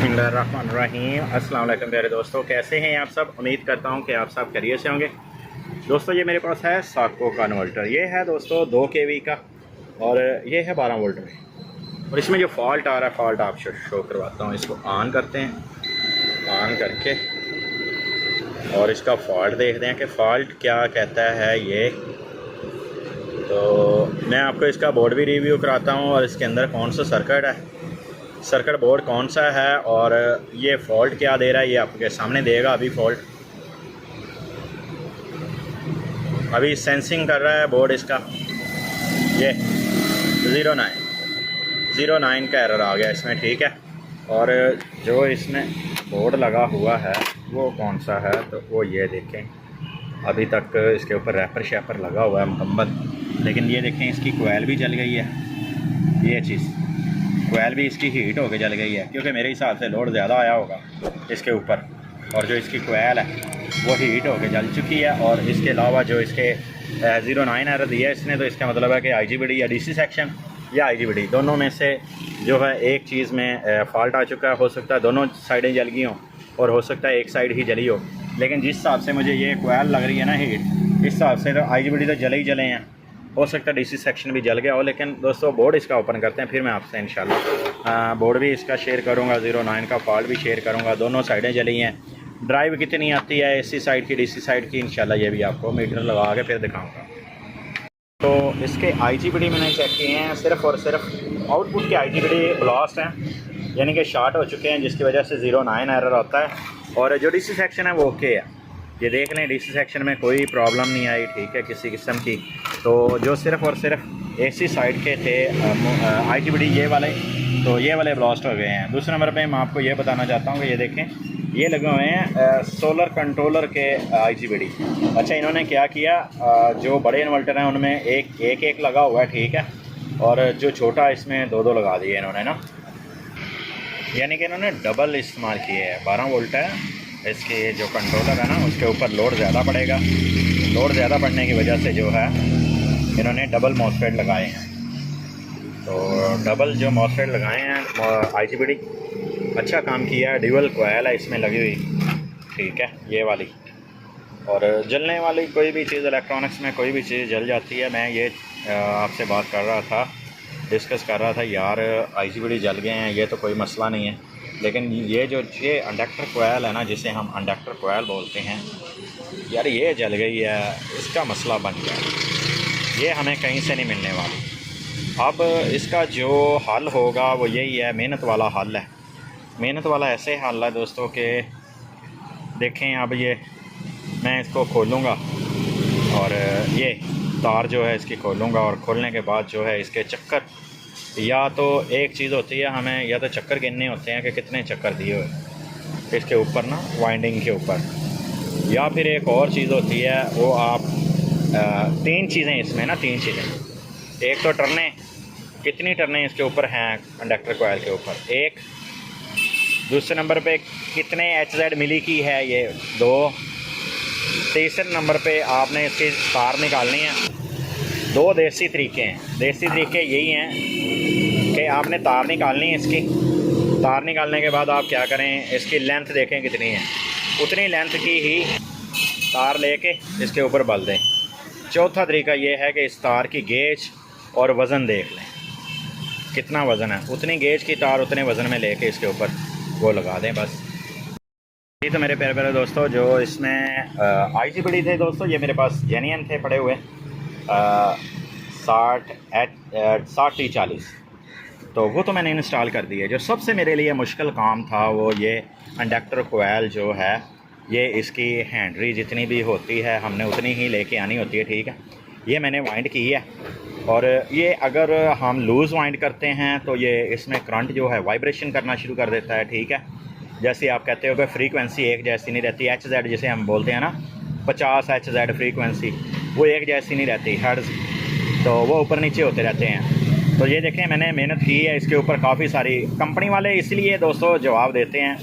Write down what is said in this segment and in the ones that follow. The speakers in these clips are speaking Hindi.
बिस्मिल्लाहिर्रहमानिर्रहीम। अस्सलाम वालेकुम प्यारे दोस्तों, कैसे हैं आप सब। उम्मीद करता हूं कि आप सब खैरियत से होंगे। दोस्तों ये मेरे पास है साको का इन्वर्टर। ये है दोस्तों 2 kV का और ये है 12 वोल्ट में। और इसमें जो फॉल्ट आ रहा है, फॉल्ट आप शो करवाता हूँ। इसको ऑन करते हैं, ऑन करके और इसका फॉल्ट देखते हैं कि फ़ॉल्ट क्या कहता है ये। तो मैं आपको इसका बोर्ड भी रिव्यू कराता हूँ और इसके अंदर कौन सा सर्किट है, सर्किट बोर्ड कौन सा है और ये फॉल्ट क्या दे रहा है, ये आपके सामने देगा। अभी फॉल्ट अभी सेंसिंग कर रहा है बोर्ड इसका। ये 09 का एरर आ गया इसमें, ठीक है। और जो इसमें बोर्ड लगा हुआ है वो कौन सा है, तो वो ये देखें। अभी तक इसके ऊपर रैपर शैपर लगा हुआ है मुकम्मल, लेकिन ये देखें इसकी कोयल भी जल गई है। ये चीज़ कोयल भी इसकी हीट होकर जल गई है, क्योंकि मेरे हिसाब से लोड ज़्यादा आया होगा इसके ऊपर, और जो इसकी कोयल है वो हीट होकर जल चुकी है। और इसके अलावा जो इसके 09 एरर दिया है इसने, तो इसका मतलब है कि IGBD या DC सेक्शन या IGBD दोनों में से जो है एक चीज़ में फॉल्ट आ चुका है। हो सकता है दोनों साइडें जल गई हों और हो सकता है एक साइड ही जली हो, लेकिन जिस हिसाब से मुझे ये कोयल लग रही है ना हीट, इस हिसाब से तो IGBD तो जले ही जले हैं। हो सकता है DC सेक्शन भी जल गया हो। लेकिन दोस्तों बोर्ड इसका ओपन करते हैं, फिर मैं आपसे इंशाल्लाह बोर्ड भी इसका शेयर करूंगा, 09 का फॉल्ट भी शेयर करूंगा। दोनों साइडें जली हैं। ड्राइव कितनी आती है AC साइड की DC साइड की, इंशाल्लाह ये भी आपको मीटर लगा के फिर दिखाऊंगा। तो इसके IGBD मैंने चेक किए हैं, सिर्फ़ और सिर्फ आउटपुट के IGBD ब्लास्ट हैं, यानी कि शॉर्ट हो चुके हैं, जिसकी वजह से 09 एरर आता है। और जो DC सेक्शन है वो ओके है। ये देख लें DC सेक्शन में कोई प्रॉब्लम नहीं आई, ठीक है, किसी किस्म की। तो जो सिर्फ़ और सिर्फ AC साइड के थे IGBD ये वाले, तो ये वाले ब्लास्ट हो गए हैं। दूसरे नंबर पे मैं आपको ये बताना चाहता हूँ कि ये देखें, ये लगे हुए हैं सोलर कंट्रोलर के IGBD। अच्छा, इन्होंने क्या किया, जो बड़े इन्वर्टर हैं उनमें एक लगा हुआ है, ठीक है, और जो छोटा इसमें दो लगा दिए इन्होंने ना, यानी कि इन्होंने डबल इस्तेमाल किए हैं। 12 वोल्ट है इसके जो कंट्रोलर है ना, उसके ऊपर लोड ज़्यादा पड़ेगा। लोड ज़्यादा पड़ने की वजह से जो है इन्होंने डबल मॉसफेट लगाए हैं। तो डबल जो मॉसफेट लगाए हैं IGBD, अच्छा काम किया है। ड्यूअल कोयल है इसमें लगी हुई, ठीक है, ये वाली। और जलने वाली कोई भी चीज़ इलेक्ट्रॉनिक्स में कोई भी चीज़ जल जाती है। मैं ये आपसे बात कर रहा था, डिस्कस कर रहा था यार, IGBD जल गए हैं, ये तो कोई मसला नहीं है। लेकिन ये इंडक्टर कोयल है ना, जिसे हम इंडक्टर कोयल बोलते हैं, यार ये जल गई है, इसका मसला बन गया। ये हमें कहीं से नहीं मिलने वाली। अब इसका जो हल होगा वो यही है, मेहनत वाला हल है। मेहनत वाला ऐसे हल है दोस्तों कि देखें, अब ये मैं इसको खोलूँगा और ये तार जो है इसकी खोलूँगा, और खोलने के बाद जो है इसके चक्कर, या तो एक चीज़ होती है हमें, या तो चक्कर गिनने होते हैं कि कितने चक्कर दिए हुए इसके ऊपर ना, वाइंडिंग के ऊपर, या फिर एक और चीज़ होती है वो आप 3 चीज़ें इसमें ना, 3 चीज़ें। एक तो टर्नें, कितनी टर्नें इसके ऊपर हैं इंडक्टर कोयल के ऊपर, एक। दूसरे नंबर पे कितने HZ मिली की है ये, 2। तीसरे नंबर पे आपने इसकी तार निकालनी है। 2 देसी तरीके हैं। देसी तरीके यही हैं कि आपने तार निकालनी है इसकी। तार निकालने के बाद आप क्या करें, इसकी लेंथ देखें कितनी है, उतनी लेंथ की ही तार लेके इसके ऊपर बल दें। चौथा तरीका ये है कि इस तार की गेज और वज़न देख लें, कितना वज़न है, उतनी गेज की तार उतने वज़न में लेके इसके ऊपर वो लगा दें, बस। ये तो मेरे प्यारे दोस्तों जो इसमें IGBD थे दोस्तों, ये मेरे पास जेन्युइन थे पड़े हुए 60T40, तो वो तो मैंने इंस्टॉल कर दिए। जो सबसे मेरे लिए मुश्किल काम था वो ये इंडक्टर कोयल जो है, ये इसकी हैंडरी जितनी भी होती है हमने उतनी ही लेके आनी होती है, ठीक है। ये मैंने वाइंड की है, और ये अगर हम लूज़ वाइंड करते हैं तो ये इसमें करंट जो है वाइब्रेशन करना शुरू कर देता है, ठीक है। जैसे आप कहते हो कि फ्रीक्वेंसी एक जैसी नहीं रहती, HZ जिसे हम बोलते हैं ना, 50 HZ फ्रीक्वेंसी, वो एक जैसी नहीं रहती, हर्ट्ज़, तो वो ऊपर नीचे होते रहते हैं। तो ये देखें, मैंने मेहनत की है इसके ऊपर काफ़ी सारी। कंपनी वाले इसलिए दोस्तों जवाब देते हैं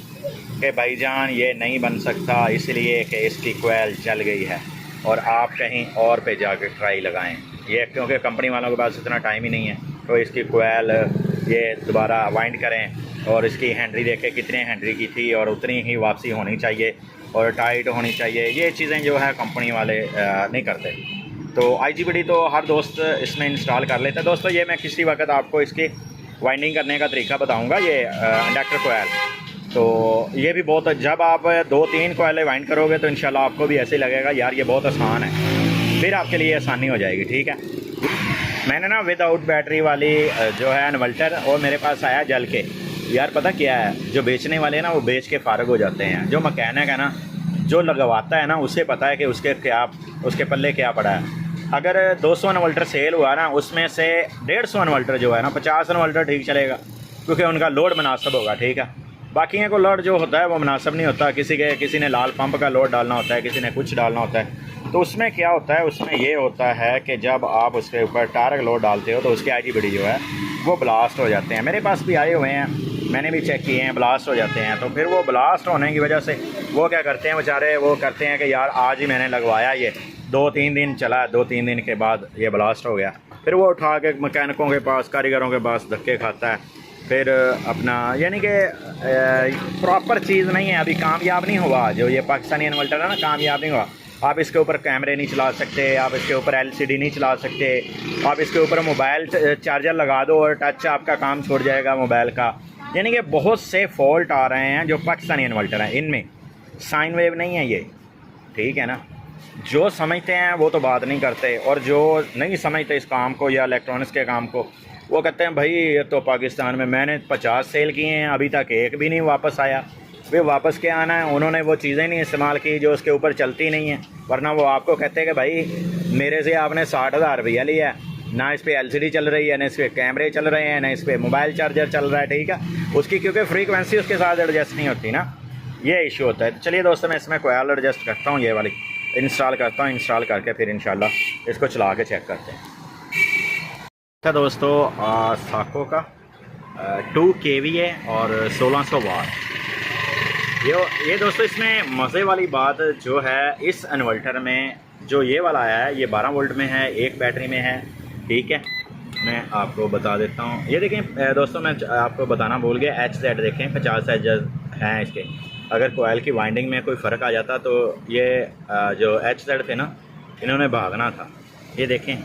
कि भाईजान ये नहीं बन सकता, इसलिए कि इसकी कोयल जल गई है और आप कहीं और पे जाके ट्राई लगाएं। ये क्योंकि कंपनी वालों के पास इतना टाइम ही नहीं है, तो इसकी कोयल ये दोबारा वाइंड करें और इसकी हैंडरी देखें कितने हैंडरी की थी और उतनी ही वापसी होनी चाहिए और टाइट होनी चाहिए। ये चीज़ें जो है कंपनी वाले नहीं करते। तो IGBT तो हर दोस्त इसमें इंस्टॉल कर लेता है। दोस्तों ये मैं किसी वक्त आपको इसकी वाइंडिंग करने का तरीका बताऊँगा। ये इंडक्टर कोयल, तो ये भी बहुत, जब आप 2-3 कोयले वाइंड करोगे तो इंशाल्लाह आपको भी ऐसे लगेगा यार ये बहुत आसान है, फिर आपके लिए आसानी हो जाएगी। ठीक है, मैंने ना विदाउट बैटरी वाली जो है इन्वर्टर और मेरे पास आया जल के। यार पता क्या है, जो बेचने वाले ना वो बेच के फ़ारग हो जाते हैं। जो मैकेनिक है ना, जो लगवाता है ना, उसे पता है कि उसके पल्ले क्या पड़ा है। अगर 200 इन्वर्टर सेल हुआ ना, उसमें से 150 इन्वर्टर जो है ना, 50 इन्वर्टर ठीक चलेगा क्योंकि उनका लोड मुनासिब होगा। ठीक है, बाकी को लोड जो होता है वो मुनासिब नहीं होता। किसी ने लाल पंप का लोड डालना होता है, किसी ने कुछ डालना होता है। तो उसमें क्या होता है, उसमें ये होता है कि जब आप उसके ऊपर टारक लोड डालते हो तो उसके IGBT जो है वो ब्लास्ट हो जाते हैं। मेरे पास भी आए हुए हैं, मैंने भी चेक किए हैं, ब्लास्ट हो जाते हैं। तो फिर वो ब्लास्ट होने की वजह से वो क्या करते हैं बेचारे, वो करते हैं कि यार आज ही मैंने लगवाया, ये 2-3 दिन चला, 2-3 दिन के बाद ये ब्लास्ट हो गया। फिर वो उठा के मैकेनिकों के पास, कारीगरों के पास धक्के खाता है। फिर अपना यानी कि प्रॉपर चीज़ नहीं है, अभी कामयाब नहीं हुआ। जो ये पाकिस्तानी इन्वर्टर है ना, कामयाब नहीं हुआ। आप इसके ऊपर कैमरे नहीं चला सकते, आप इसके ऊपर LCD नहीं चला सकते, आप इसके ऊपर मोबाइल चार्जर लगा दो और टच आपका काम छोड़ जाएगा मोबाइल का। यानी कि बहुत से फॉल्ट आ रहे हैं जो पाकिस्तानी इन्वर्टर हैं, इनमें साइन वेव नहीं है ये। ठीक है ना, जो समझते हैं वो तो बात नहीं करते, और जो नहीं समझते इस काम को या इलेक्ट्रॉनिक्स के काम को, वो कहते हैं भाई ये तो पाकिस्तान में मैंने 50 सेल किए हैं, अभी तक एक भी नहीं वापस आया। वे वापस क्या आना है, उन्होंने वो चीज़ें नहीं इस्तेमाल की जो उसके ऊपर चलती नहीं है। वरना वो आपको कहते हैं कि भाई मेरे से आपने 60,000 रुपया लिया है, ना इस पर LCD चल रही है, ना इस पर कैमरे चल रहे हैं, ना इस पर मोबाइल चार्जर चल रहा है। ठीक है, उसकी क्योंकि फ्रीक्वेंसी उसके साथ एडजस्ट नहीं होती ना, ये इशू होता है। तो चलिए दोस्तों, मैं इसमें कोयल एडजस्ट करता हूँ, ये वाली इंस्टॉल करता हूँ। इंस्टॉल करके फिर इंशाल्लाह इसको चला के चेक करते हैं। अच्छा दोस्तों, साको का 2 kVA और 1600 वाट। ये दोस्तों इसमें मज़े वाली बात जो है, इस इन्वर्टर में जो ये वाला आया है, ये 12 वोल्ट में है, एक बैटरी में है। ठीक है, मैं आपको बता देता हूँ। ये देखें दोस्तों, मैं आपको बताना भूल गया, HZ देखें 50 एजेस हैं इसके। अगर कोयल की वाइंडिंग में कोई फ़र्क आ जाता तो ये जो HZ थे ना, इन्होंने भागना था। ये देखें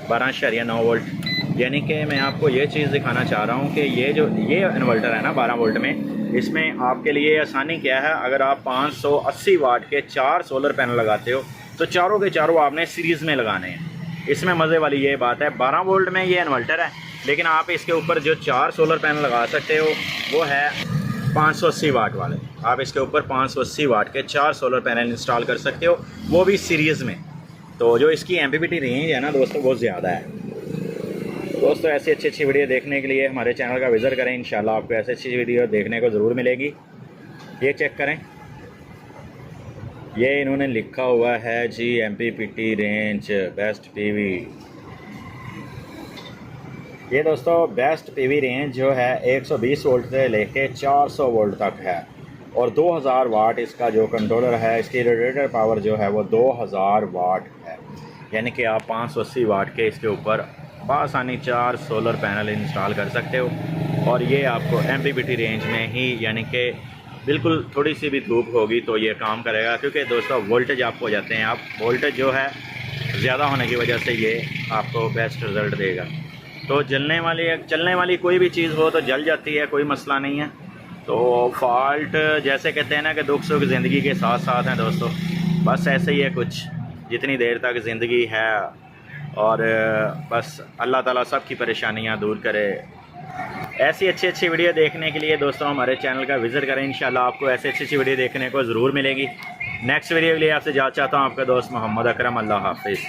12.9 वोल्ट। यानी कि मैं आपको ये चीज़ दिखाना चाह रहा हूँ कि ये इन्वर्टर है ना 12 वोल्ट में, इसमें आपके लिए आसानी क्या है। अगर आप 580 वाट के 4 सोलर पैनल लगाते हो तो चारों के चारों आपने सीरीज़ में लगाने हैं। इसमें मज़े वाली ये बात है, 12 वोल्ट में ये इन्वर्टर है, लेकिन आप इसके ऊपर जो 4 सोलर पैनल लगा सकते हो वो है 580 वाट वाले। आप इसके ऊपर 580 वाट के 4 सोलर पैनल इंस्टॉल कर सकते हो, वो भी सीरीज़ में। तो जो इसकी MPPT रेंज है ना दोस्तों, बहुत ज़्यादा है। दोस्तों ऐसी अच्छी वीडियो देखने के लिए हमारे चैनल का विज़िट करें। इंशाल्लाह आपको ऐसी अच्छी वीडियो देखने को ज़रूर मिलेगी। ये चेक करें, ये इन्होंने लिखा हुआ है जी MPPT रेंज बेस्ट PV। ये दोस्तों बेस्ट PV रेंज जो है 120 वोल्ट से लेके 400 वोल्ट तक है, और 2000 वाट इसका जो कंट्रोलर है, इसकी रेडिएटर पावर जो है वो 2000 वाट है। यानी कि आप 580 वाट के इसके ऊपर आसानी 4 सोलर पैनल इंस्टॉल कर सकते हो। और ये आपको MPPT रेंज में ही, यानी कि बिल्कुल थोड़ी सी भी धूप होगी तो ये काम करेगा, क्योंकि दोस्तों वोल्टेज आप हो जाते हैं, आप वोल्टेज जो है ज़्यादा होने की वजह से ये आपको बेस्ट रिज़ल्ट देगा। तो चलने वाली कोई भी चीज़ हो तो जल जाती है, कोई मसला नहीं है। तो फॉल्ट जैसे कहते हैं ना कि दुख सुख ज़िंदगी के साथ साथ हैं दोस्तों, बस ऐसे ही है कुछ, जितनी देर तक ज़िंदगी है। और बस अल्लाह ताला सब की परेशानियां दूर करे। ऐसी अच्छी वीडियो देखने के लिए दोस्तों हमारे चैनल का विज़िट करें। इंशाल्लाह आपको ऐसी अच्छी वीडियो देखने को ज़रूर मिलेगी। नेक्स्ट वीडियो के लिए आपसे जा चाहता हूँ आपका दोस्त मोहम्मद अकरम। अल्लाह हाफिज़।